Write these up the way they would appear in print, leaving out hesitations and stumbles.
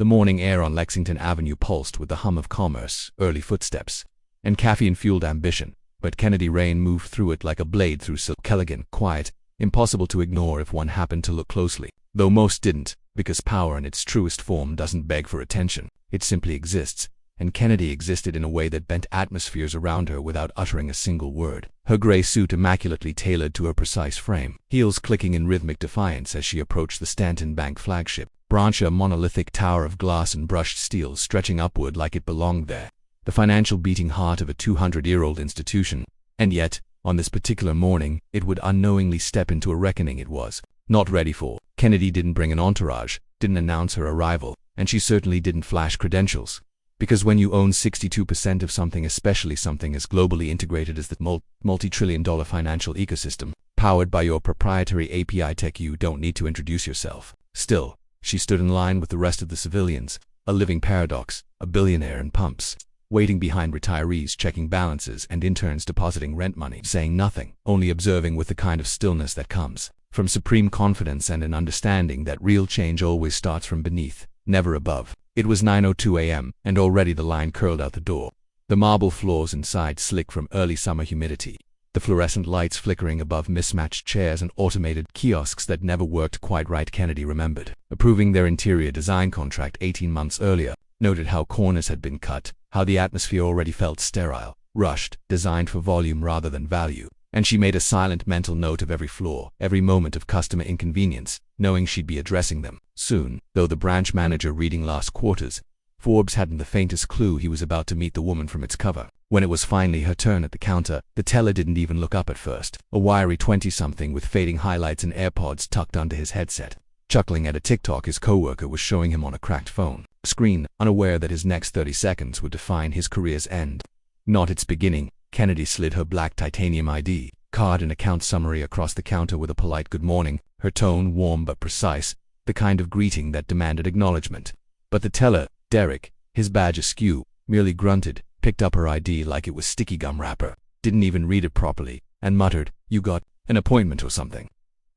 The morning air on Lexington Avenue pulsed with the hum of commerce, early footsteps, and caffeine-fueled ambition, but Kennedy Rain moved through it like a blade through silk, elegant, quiet, impossible to ignore if one happened to look closely, though most didn't, because power in its truest form doesn't beg for attention, it simply exists, and Kennedy existed in a way that bent atmospheres around her without uttering a single word. Her gray suit immaculately tailored to her precise frame, heels clicking in rhythmic defiance as she approached the Stanton Bank flagship branch, a monolithic tower of glass and brushed steel stretching upward like it belonged there, the financial beating heart of a 200-year-old institution. And yet, on this particular morning, it would unknowingly step into a reckoning it was not ready for. Kennedy didn't bring an entourage, didn't announce her arrival, and she certainly didn't flash credentials. Because when you own 62% of something, especially something as globally integrated as the multi-trillion-dollar financial ecosystem, powered by your proprietary API tech, you don't need to introduce yourself. Still, she stood in line with the rest of the civilians, a living paradox, a billionaire in pumps, waiting behind retirees checking balances and interns depositing rent money, saying nothing, only observing with the kind of stillness that comes from supreme confidence and an understanding that real change always starts from beneath, never above. It was 9:02 a.m., and already the line curled out the door. The marble floors inside slick from early summer humidity, the fluorescent lights flickering above mismatched chairs and automated kiosks that never worked quite right. Kennedy remembered approving their interior design contract 18 months earlier, noted how corners had been cut, how the atmosphere already felt sterile, rushed, designed for volume rather than value, and she made a silent mental note of every flaw, every moment of customer inconvenience, knowing she'd be addressing them soon. Though the branch manager reading last quarter's Forbes hadn't the faintest clue he was about to meet the woman from its cover. When it was finally her turn at the counter, the teller didn't even look up at first, a wiry 20-something with fading highlights and AirPods tucked under his headset, chuckling at a TikTok his coworker was showing him on a cracked phone screen, unaware that his next 30 seconds would define his career's end, not its beginning. Kennedy slid her black titanium ID card and account summary across the counter with a polite good morning, her tone warm but precise, the kind of greeting that demanded acknowledgement. But the teller, Derek, his badge askew, merely grunted, picked up her ID like it was sticky gum wrapper, didn't even read it properly, and muttered, "You got an appointment or something?"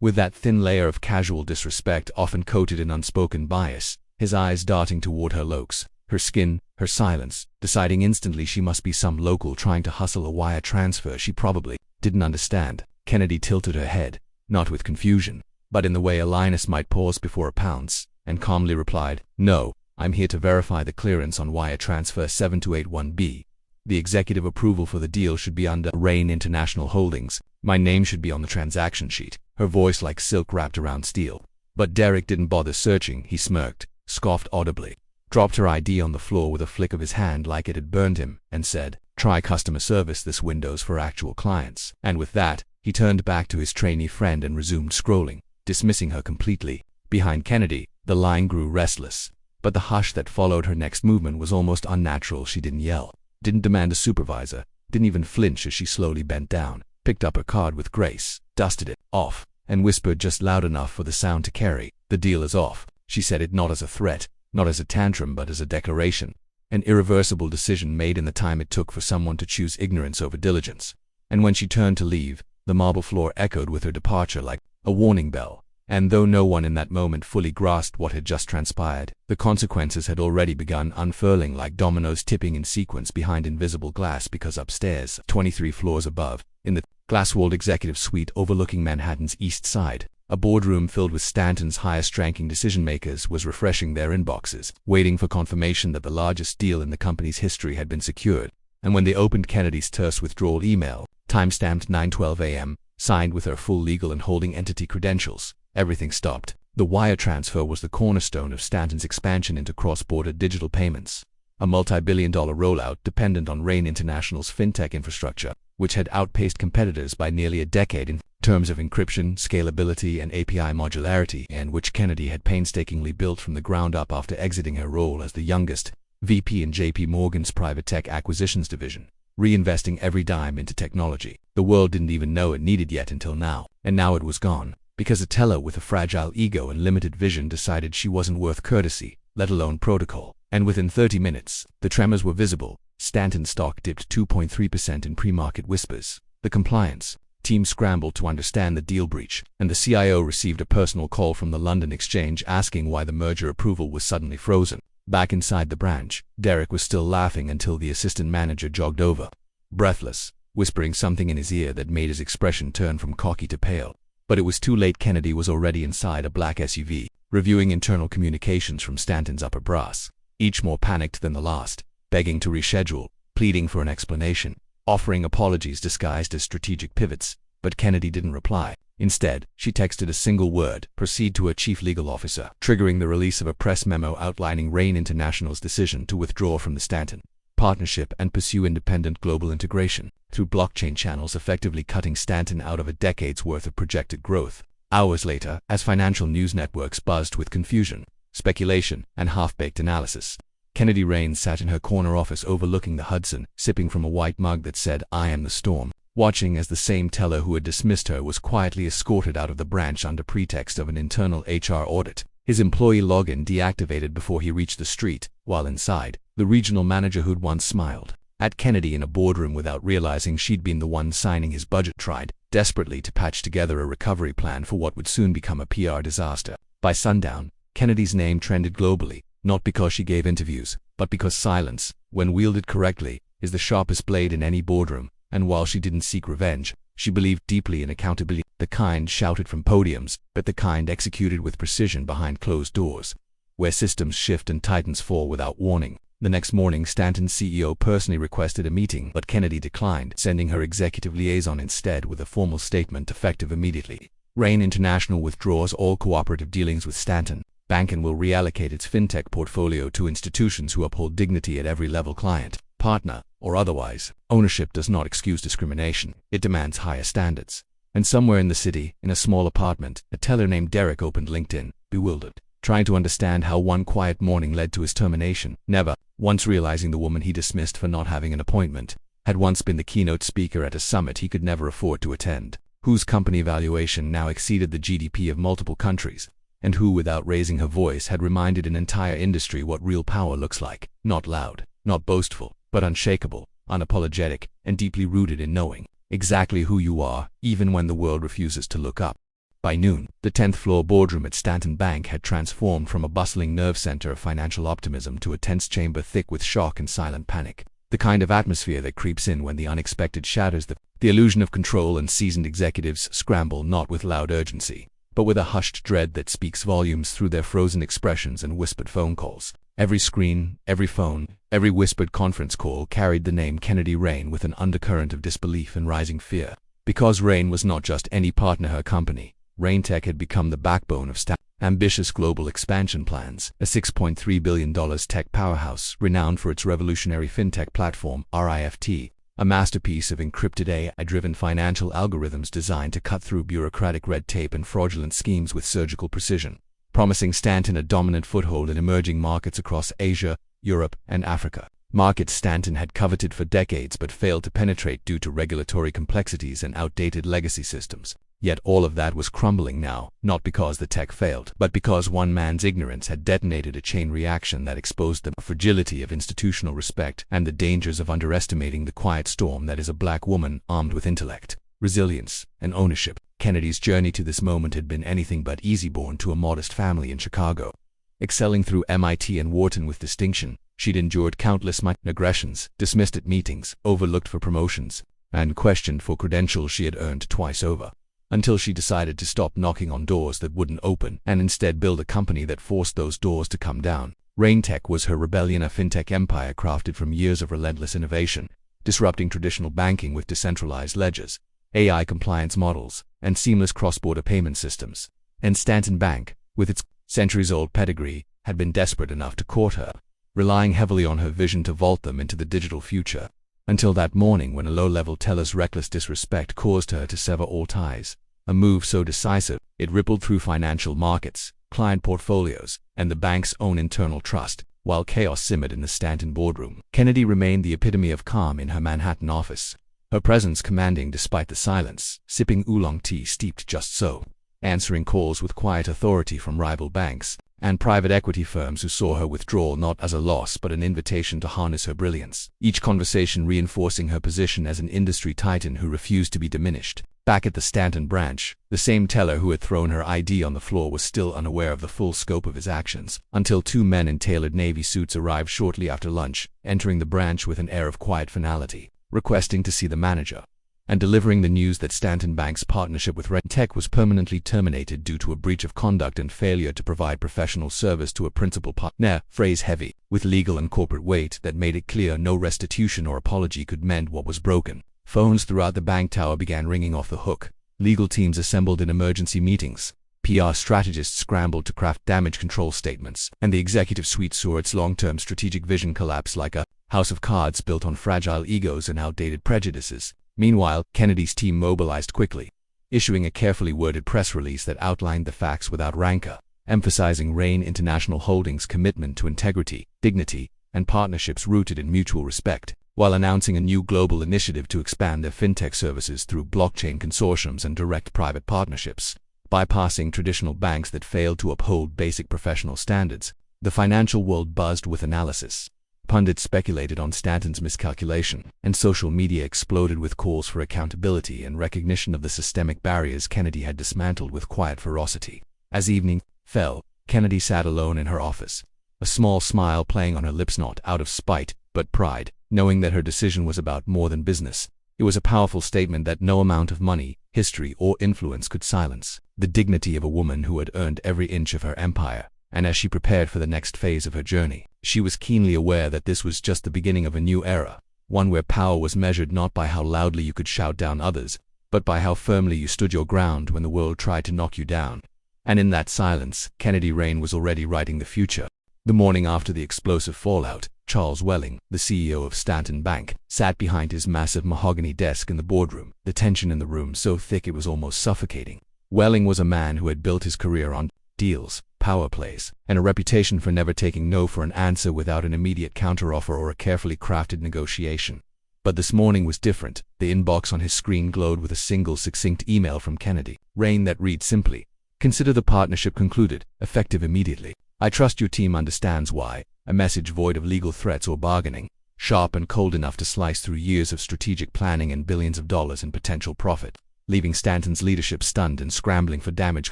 With that thin layer of casual disrespect often coated in unspoken bias, his eyes darting toward her looks, her skin, her silence, deciding instantly she must be some local trying to hustle a wire transfer she probably didn't understand. Kennedy tilted her head, not with confusion, but in the way a lioness might pause before a pounce, and calmly replied, "No, I'm here to verify the clearance on wire transfer 7281B. The executive approval for the deal should be under Rain International Holdings. My name should be on the transaction sheet." Her voice like silk wrapped around steel. But Derek didn't bother searching. He smirked, scoffed audibly, dropped her ID on the floor with a flick of his hand like it had burned him, and said, "Try customer service. This window's for actual clients." And with that, he turned back to his trainee friend and resumed scrolling, dismissing her completely. Behind Kennedy, the line grew restless, but the hush that followed her next movement was almost unnatural. She didn't yell, didn't demand a supervisor, didn't even flinch as she slowly bent down, picked up her card with grace, dusted it off, and whispered just loud enough for the sound to carry, "The deal is off." She said it not as a threat, not as a tantrum, but as a declaration, an irreversible decision made in the time it took for someone to choose ignorance over diligence. And when she turned to leave, the marble floor echoed with her departure like a warning bell. And though no one in that moment fully grasped what had just transpired, the consequences had already begun unfurling like dominoes tipping in sequence behind invisible glass, because upstairs, 23 floors above, in the glass-walled executive suite overlooking Manhattan's East Side, a boardroom filled with Stanton's highest-ranking decision-makers was refreshing their inboxes, waiting for confirmation that the largest deal in the company's history had been secured. And when they opened Kennedy's terse withdrawal email, time-stamped 9:12 a.m., signed with her full legal and holding entity credentials, everything stopped. The wire transfer was the cornerstone of Stanton's expansion into cross-border digital payments, a multi-billion-dollar rollout dependent on Rain International's fintech infrastructure, which had outpaced competitors by nearly a decade in terms of encryption, scalability, and API modularity, and which Kennedy had painstakingly built from the ground up after exiting her role as the youngest VP in JP Morgan's private tech acquisitions division, reinvesting every dime into technology the world didn't even know it needed yet until now. And now it was gone, because a teller with a fragile ego and limited vision decided she wasn't worth courtesy, let alone protocol. And within 30 minutes, the tremors were visible. Stanton stock dipped 2.3% in pre-market whispers. The compliance team scrambled to understand the deal breach, and the CIO received a personal call from the London Exchange asking why the merger approval was suddenly frozen. Back inside the branch, Derek was still laughing until the assistant manager jogged over, breathless, whispering something in his ear that made his expression turn from cocky to pale. But it was too late. Kennedy was already inside a black SUV, reviewing internal communications from Stanton's upper brass, each more panicked than the last, begging to reschedule, pleading for an explanation, offering apologies disguised as strategic pivots. But Kennedy didn't reply. Instead, she texted a single word, "Proceed," to her chief legal officer, triggering the release of a press memo outlining Rain International's decision to withdraw from the Stanton partnership and pursue independent global integration through blockchain channels, effectively cutting Stanton out of a decade's worth of projected growth. Hours later, as financial news networks buzzed with confusion, speculation, and half-baked analysis, Kennedy Rain sat in her corner office overlooking the Hudson, sipping from a white mug that said, "I am the storm," watching as the same teller who had dismissed her was quietly escorted out of the branch under pretext of an internal HR audit, his employee login deactivated before he reached the street, while inside, the regional manager who'd once smiled at Kennedy in a boardroom without realizing she'd been the one signing his budget tried desperately to patch together a recovery plan for what would soon become a PR disaster. By sundown, Kennedy's name trended globally, not because she gave interviews, but because silence, when wielded correctly, is the sharpest blade in any boardroom. And while she didn't seek revenge, she believed deeply in accountability, the kind shouted from podiums, but the kind executed with precision behind closed doors, where systems shift and titans fall without warning. The next morning, Stanton's CEO personally requested a meeting, but Kennedy declined, sending her executive liaison instead with a formal statement effective immediately. Rain International withdraws all cooperative dealings with Stanton Bank and will reallocate its fintech portfolio to institutions who uphold dignity at every level, client, partner, or otherwise. Ownership does not excuse discrimination, it demands higher standards. And somewhere in the city, in a small apartment, a teller named Derek opened LinkedIn, bewildered, trying to understand how one quiet morning led to his termination. Never once realizing the woman he dismissed for not having an appointment had once been the keynote speaker at a summit he could never afford to attend, whose company valuation now exceeded the GDP of multiple countries, and who, without raising her voice, had reminded an entire industry what real power looks like: not loud, not boastful, but unshakable, unapologetic, and deeply rooted in knowing exactly who you are, even when the world refuses to look up. By noon, the 10th floor boardroom at Stanton Bank had transformed from a bustling nerve center of financial optimism to a tense chamber thick with shock and silent panic, the kind of atmosphere that creeps in when the unexpected shatters the illusion of control, and seasoned executives scramble not with loud urgency, but with a hushed dread that speaks volumes through their frozen expressions and whispered phone calls. Every screen, every phone, every whispered conference call carried the name Kennedy Rain with an undercurrent of disbelief and rising fear. Because Rain was not just any partner, her company, Rain Tech, had become the backbone of Stanton's ambitious global expansion plans, a $6.3 billion tech powerhouse renowned for its revolutionary fintech platform, RIFT, a masterpiece of encrypted AI-driven financial algorithms designed to cut through bureaucratic red tape and fraudulent schemes with surgical precision, promising Stanton a dominant foothold in emerging markets across Asia, Europe, and Africa. Markets Stanton had coveted for decades but failed to penetrate due to regulatory complexities and outdated legacy systems. Yet all of that was crumbling now, not because the tech failed, but because one man's ignorance had detonated a chain reaction that exposed the fragility of institutional respect and the dangers of underestimating the quiet storm that is a black woman armed with intellect, resilience, and ownership. Kennedy's journey to this moment had been anything but easy. Born to a modest family in Chicago, excelling through MIT and Wharton with distinction, she'd endured countless microaggressions, dismissed at meetings, overlooked for promotions, and questioned for credentials she had earned twice over, until she decided to stop knocking on doors that wouldn't open and instead build a company that forced those doors to come down. Rain Tech was her rebellion, a fintech empire crafted from years of relentless innovation, disrupting traditional banking with decentralized ledgers, AI compliance models, and seamless cross-border payment systems. And Stanton Bank, with its centuries-old pedigree, had been desperate enough to court her, relying heavily on her vision to vault them into the digital future, until that morning when a low-level teller's reckless disrespect caused her to sever all ties, a move so decisive it rippled through financial markets, client portfolios, and the bank's own internal trust. While chaos simmered in the Stanton boardroom, Kennedy remained the epitome of calm in her Manhattan office, her presence commanding despite the silence, sipping oolong tea steeped just so, answering calls with quiet authority from rival banks and private equity firms who saw her withdrawal not as a loss but an invitation to harness her brilliance, each conversation reinforcing her position as an industry titan who refused to be diminished. Back at the Stanton branch, the same teller who had thrown her ID on the floor was still unaware of the full scope of his actions, until two men in tailored navy suits arrived shortly after lunch, entering the branch with an air of quiet finality, requesting to see the manager, and delivering the news that Stanton Bank's partnership with Rentec was permanently terminated due to a breach of conduct and failure to provide professional service to a principal partner. Phrase heavy, with legal and corporate weight that made it clear no restitution or apology could mend what was broken. Phones throughout the bank tower began ringing off the hook. Legal teams assembled in emergency meetings. PR strategists scrambled to craft damage control statements, and the executive suite saw its long-term strategic vision collapse like a house of cards built on fragile egos and outdated prejudices. Meanwhile, Kennedy's team mobilized quickly, issuing a carefully worded press release that outlined the facts without rancor, emphasizing Rain International Holdings' commitment to integrity, dignity, and partnerships rooted in mutual respect, while announcing a new global initiative to expand their fintech services through blockchain consortiums and direct private partnerships. Bypassing traditional banks that failed to uphold basic professional standards, the financial world buzzed with analysis. Pundits speculated on Stanton's miscalculation, and social media exploded with calls for accountability and recognition of the systemic barriers Kennedy had dismantled with quiet ferocity. As evening fell, Kennedy sat alone in her office, a small smile playing on her lips, not out of spite, but pride, knowing that her decision was about more than business. It was a powerful statement that no amount of money, history, or influence could silence. The dignity of a woman who had earned every inch of her empire. And as she prepared for the next phase of her journey, she was keenly aware that this was just the beginning of a new era, one where power was measured not by how loudly you could shout down others, but by how firmly you stood your ground when the world tried to knock you down. And in that silence, Kennedy Rain was already writing the future. The morning after the explosive fallout, Charles Welling, the CEO of Stanton Bank, sat behind his massive mahogany desk in the boardroom, the tension in the room so thick it was almost suffocating. Welling was a man who had built his career on deals, power plays, and a reputation for never taking no for an answer without an immediate counteroffer or a carefully crafted negotiation. But this morning was different. The inbox on his screen glowed with a single succinct email from Kennedy Rain that read simply, "Consider the partnership concluded, effective immediately. I trust your team understands why." A message void of legal threats or bargaining, sharp and cold enough to slice through years of strategic planning and billions of dollars in potential profit, leaving Stanton's leadership stunned and scrambling for damage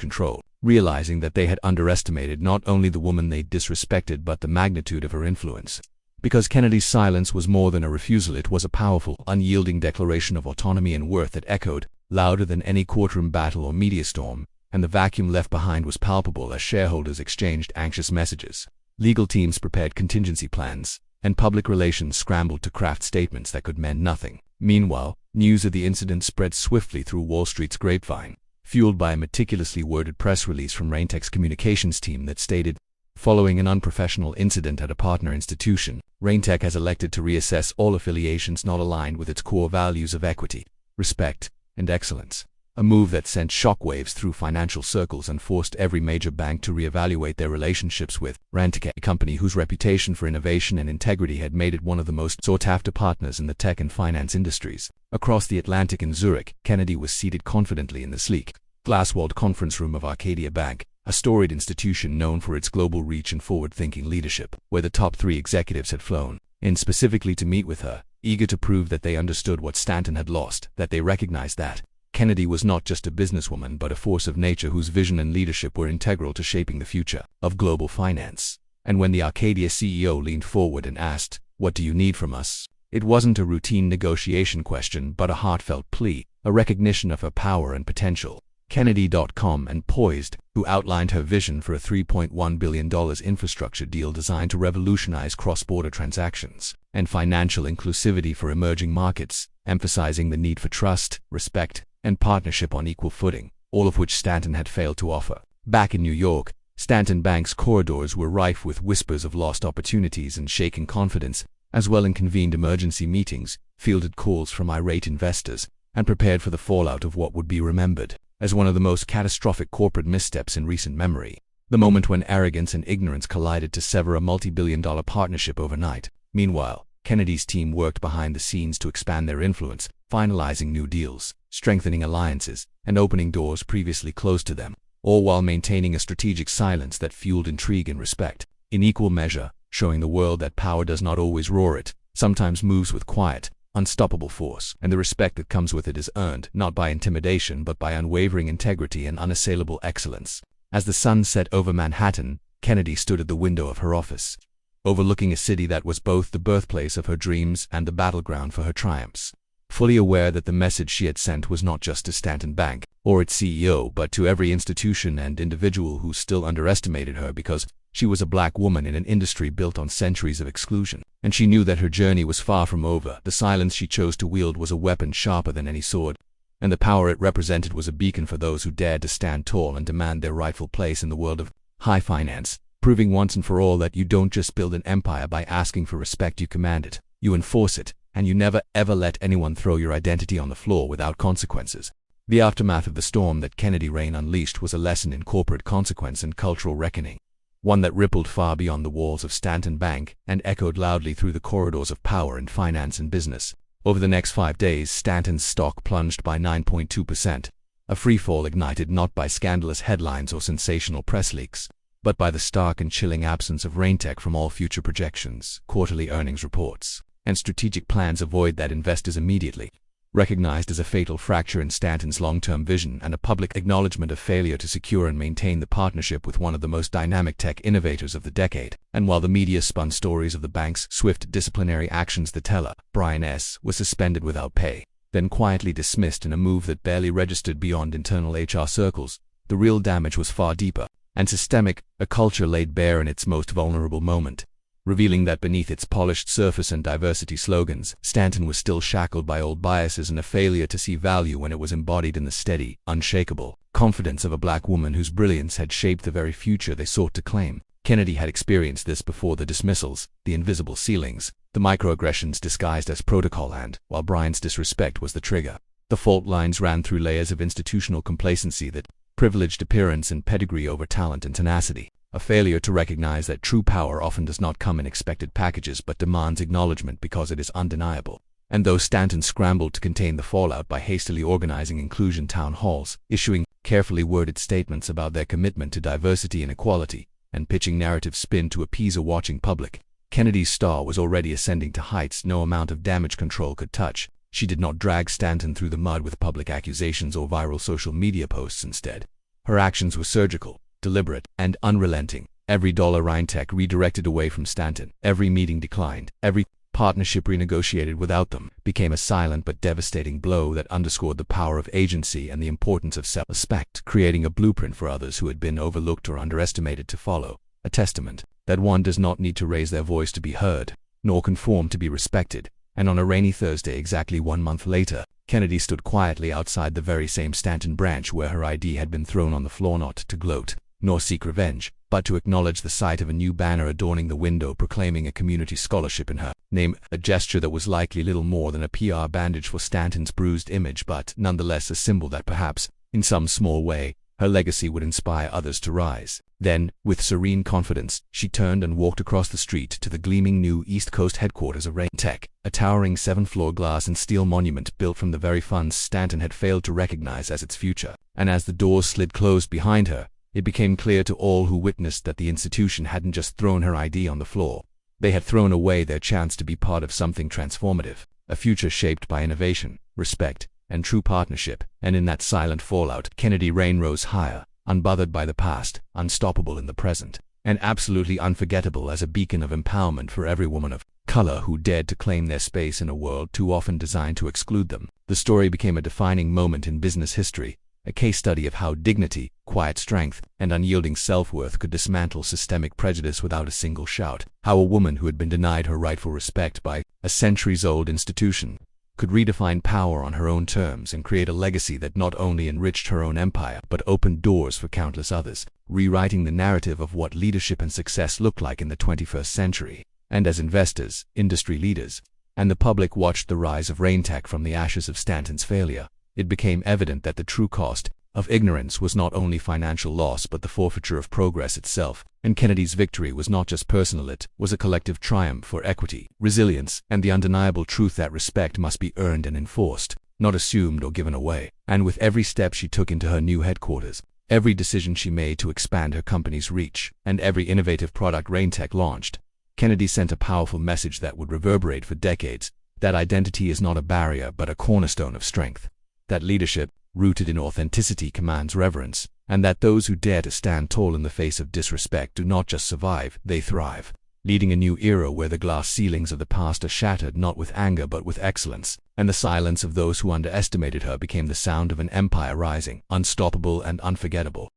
control, realizing that they had underestimated not only the woman they'd disrespected but the magnitude of her influence. Because Kennedy's silence was more than a refusal, it was a powerful, unyielding declaration of autonomy and worth that echoed louder than any courtroom battle or media storm, and the vacuum left behind was palpable as shareholders exchanged anxious messages. Legal teams prepared contingency plans, and public relations scrambled to craft statements that could mend nothing. Meanwhile, news of the incident spread swiftly through Wall Street's grapevine, fueled by a meticulously worded press release from Rentec's communications team that stated, "Following an unprofessional incident at a partner institution, Rentec has elected to reassess all affiliations not aligned with its core values of equity, respect, and excellence." A move that sent shockwaves through financial circles and forced every major bank to reevaluate their relationships with Rentec, a company whose reputation for innovation and integrity had made it one of the most sought-after partners in the tech and finance industries. Across the Atlantic in Zurich, Kennedy was seated confidently in the sleek, glass-walled conference room of Arcadia Bank, a storied institution known for its global reach and forward-thinking leadership, where the top 3 executives had flown in specifically to meet with her, eager to prove that they understood what Stanton had lost, that they recognized that Kennedy was not just a businesswoman but a force of nature whose vision and leadership were integral to shaping the future of global finance. And when the Arcadia CEO leaned forward and asked, "What do you need from us?" it wasn't a routine negotiation question but a heartfelt plea, a recognition of her power and potential. Kennedy.com and Poised, who outlined her vision for a $3.1 billion infrastructure deal designed to revolutionize cross-border transactions and financial inclusivity for emerging markets, emphasizing the need for trust, respect, and partnership on equal footing, all of which Stanton had failed to offer. Back in New York, Stanton Bank's corridors were rife with whispers of lost opportunities and shaken confidence, as well as convened emergency meetings, fielded calls from irate investors, and prepared for the fallout of what would be remembered as one of the most catastrophic corporate missteps in recent memory. The moment when arrogance and ignorance collided to sever a multi-billion-dollar partnership overnight. Meanwhile, Kennedy's team worked behind the scenes to expand their influence, finalizing new deals, strengthening alliances, and opening doors previously closed to them, all while maintaining a strategic silence that fueled intrigue and respect, in equal measure, showing the world that power does not always roar, it sometimes moves with quiet, unstoppable force, and the respect that comes with it is earned not by intimidation but by unwavering integrity and unassailable excellence. As the sun set over Manhattan, Kennedy stood at the window of her office, overlooking a city that was both the birthplace of her dreams and the battleground for her triumphs. Fully aware that the message she had sent was not just to Stanton Bank or its CEO, but to every institution and individual who still underestimated her because she was a black woman in an industry built on centuries of exclusion. And she knew that her journey was far from over. The silence she chose to wield was a weapon sharper than any sword, and the power it represented was a beacon for those who dared to stand tall and demand their rightful place in the world of high finance, proving once and for all that you don't just build an empire by asking for respect, you command it, you enforce it, and you never ever let anyone throw your identity on the floor without consequences. The aftermath of the storm that Kennedy Rain unleashed was a lesson in corporate consequence and cultural reckoning, one that rippled far beyond the walls of Stanton Bank and echoed loudly through the corridors of power in finance and business. Over the next 5 days, Stanton's stock plunged by 9.2%, a freefall ignited not by scandalous headlines or sensational press leaks, but by the stark and chilling absence of Raintech from all future projections, quarterly earnings reports, and strategic plans avoid that investors immediately recognized as a fatal fracture in Stanton's long-term vision and a public acknowledgement of failure to secure and maintain the partnership with one of the most dynamic tech innovators of the decade. And while the media spun stories of the bank's swift disciplinary actions, the teller, Brian S., was suspended without pay, then quietly dismissed in a move that barely registered beyond internal HR circles. The real damage was far deeper and systemic, a culture laid bare in its most vulnerable moment, revealing that beneath its polished surface and diversity slogans, Stanton was still shackled by old biases and a failure to see value when it was embodied in the steady, unshakable confidence of a black woman whose brilliance had shaped the very future they sought to claim. Kennedy had experienced this before: the dismissals, the invisible ceilings, the microaggressions disguised as protocol, and, while Brian's disrespect was the trigger, the fault lines ran through layers of institutional complacency that privileged appearance and pedigree over talent and tenacity. A failure to recognize that true power often does not come in expected packages but demands acknowledgement because it is undeniable. And though Stanton scrambled to contain the fallout by hastily organizing inclusion town halls, issuing carefully worded statements about their commitment to diversity and equality, and pitching narrative spin to appease a watching public, Kennedy's star was already ascending to heights no amount of damage control could touch. She did not drag Stanton through the mud with public accusations or viral social media posts. Instead, her actions were surgical, deliberate, and unrelenting. Every dollar Raintech redirected away from Stanton, every meeting declined, every partnership renegotiated without them, became a silent but devastating blow that underscored the power of agency and the importance of self-respect, creating a blueprint for others who had been overlooked or underestimated to follow, a testament that one does not need to raise their voice to be heard, nor conform to be respected. And on a rainy Thursday exactly 1 month later, Kennedy stood quietly outside the very same Stanton branch where her ID had been thrown on the floor, not to gloat, nor seek revenge, but to acknowledge the sight of a new banner adorning the window proclaiming a community scholarship in her name, a gesture that was likely little more than a PR bandage for Stanton's bruised image, but nonetheless a symbol that perhaps, in some small way, her legacy would inspire others to rise. Then, with serene confidence, she turned and walked across the street to the gleaming new East Coast headquarters of Raintech, a towering 7-floor glass and steel monument built from the very funds Stanton had failed to recognize as its future. And as the doors slid closed behind her, it became clear to all who witnessed that the institution hadn't just thrown her ID on the floor. They had thrown away their chance to be part of something transformative, a future shaped by innovation, respect, and true partnership. And in that silent fallout, Kennedy Rain rose higher, unbothered by the past, unstoppable in the present, and absolutely unforgettable as a beacon of empowerment for every woman of color who dared to claim their space in a world too often designed to exclude them. The story became a defining moment in business history, a case study of how dignity, quiet strength, and unyielding self-worth could dismantle systemic prejudice without a single shout. How a woman who had been denied her rightful respect by a centuries-old institution could redefine power on her own terms and create a legacy that not only enriched her own empire but opened doors for countless others, rewriting the narrative of what leadership and success looked like in the 21st century. And as investors, industry leaders, and the public watched the rise of Raintech from the ashes of Stanton's failure, it became evident that the true cost of ignorance was not only financial loss but the forfeiture of progress itself. And Kennedy's victory was not just personal, it was a collective triumph for equity, resilience, and the undeniable truth that respect must be earned and enforced, not assumed or given away. And with every step she took into her new headquarters, every decision she made to expand her company's reach, and every innovative product Raintech launched, Kennedy sent a powerful message that would reverberate for decades. That identity is not a barrier but a cornerstone of strength. That leadership, rooted in authenticity, commands reverence, and that those who dare to stand tall in the face of disrespect do not just survive, they thrive, leading a new era where the glass ceilings of the past are shattered not with anger but with excellence, and the silence of those who underestimated her became the sound of an empire rising, unstoppable and unforgettable.